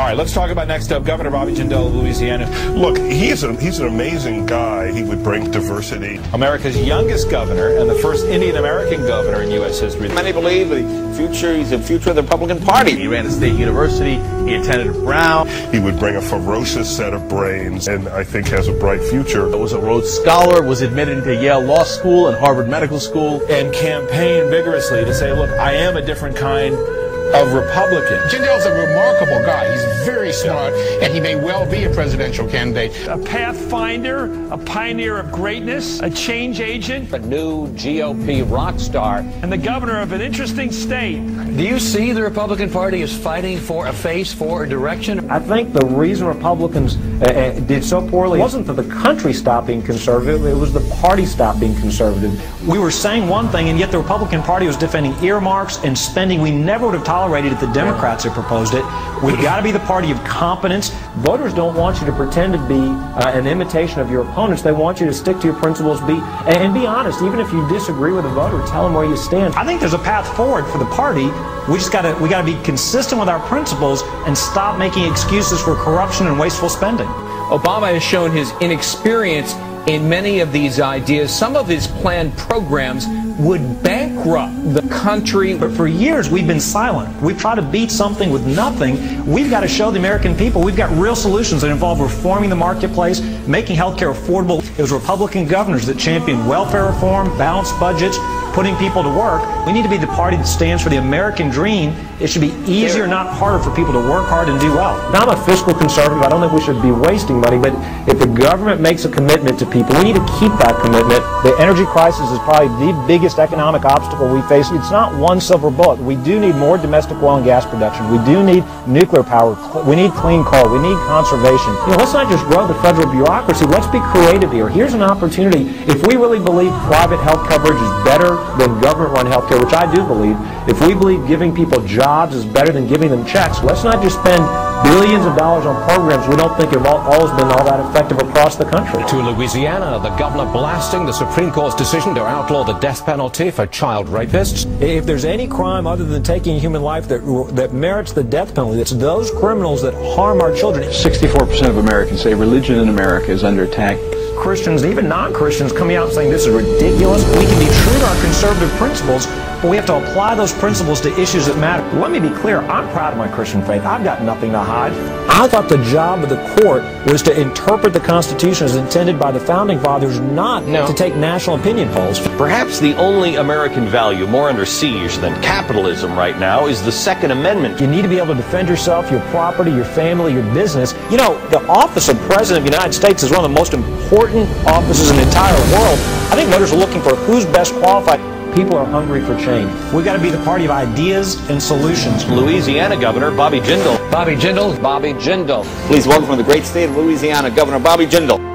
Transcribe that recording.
right, let's talk about next up Governor Bobby Jindal of Louisiana. Look, he's an amazing guy. He would bring diversity. America's youngest governor and the first Indian-American governor in U.S. history. Many believe he's the future of the Republican Party. He ran a state university. He attended Brown. He would bring a ferocious set of brains, and I think has a bright future. Was a Rhodes Scholar, was admitted into Yale Law School and Harvard Medical School. And campaigned vigorously to say, look, I am a different kind of Republican. Jindal's a remarkable guy. He's very smart, and he may well be a presidential candidate. A pathfinder, a pioneer of greatness, a change agent. A new GOP rock star. And the governor of an interesting state. Do you see the Republican Party is fighting for a face, for a direction? I think the reason Republicans did so poorly wasn't that the country stopped being conservative, it was the party stopped being conservative. We were saying one thing, and yet the Republican Party was defending earmarks and spending we never would have tolerated if the Democrats had proposed it. We've got to be the party of competence. Voters don't want you to pretend to be an imitation of your opponents. They want you to stick to your principles, and be honest. Even if you disagree with a voter, tell them where you stand. I think there's a path forward for the party. We got to be consistent with our principles and stop making excuses for corruption and wasteful spending. Obama has shown his inexperience in many of these ideas. Some of his planned programs would bankrupt the country. But for years, we've been silent. We've tried to beat something with nothing. We've got to show the American people we've got real solutions that involve reforming the marketplace, making health care affordable. It was Republican governors that championed welfare reform, balanced budgets, putting people to work. We need to be the party that stands for the American dream. It should be easier, not harder, for people to work hard and do well. Now, I'm a fiscal conservative. I don't think we should be wasting money, but if the government makes a commitment to people, we need to keep that commitment. The energy crisis is probably the biggest economic obstacle we face. It's not one silver bullet. We do need more domestic oil and gas production. We do need nuclear power. We need clean coal. We need conservation. Let's not just grow the federal bureaucracy. Let's be creative here. Here's an opportunity. If we really believe private health coverage is better than government-run health care, which I do believe, if we believe giving people jobs is better than giving them checks, let's not just spend billions of dollars on programs we don't think have always been all that effective across the country. To Louisiana, the governor blasting the Supreme Court's decision to outlaw the death penalty for child rapists. If there's any crime other than taking human life that merits the death penalty, it's those criminals that harm our children. 64% of Americans say religion in America is under attack. Christians, even non-Christians, coming out and saying this is ridiculous. We can be true to our conservative principles, but we have to apply those principles to issues that matter. Let me be clear, I'm proud of my Christian faith. I've got nothing to hide. I thought the job of the court was to interpret the Constitution as intended by the Founding Fathers, not to take national opinion polls. Perhaps the only American value more under siege than capitalism right now is the Second Amendment. You need to be able to defend yourself, your property, your family, your business. You know, the office of President of the United States is one of the most important offices in the entire world. I think voters are looking for who's best qualified. People are hungry for change. We've got to be the party of ideas and solutions. Louisiana Governor Bobby Jindal. Bobby Jindal. Bobby Jindal. Please welcome from the great state of Louisiana, Governor Bobby Jindal.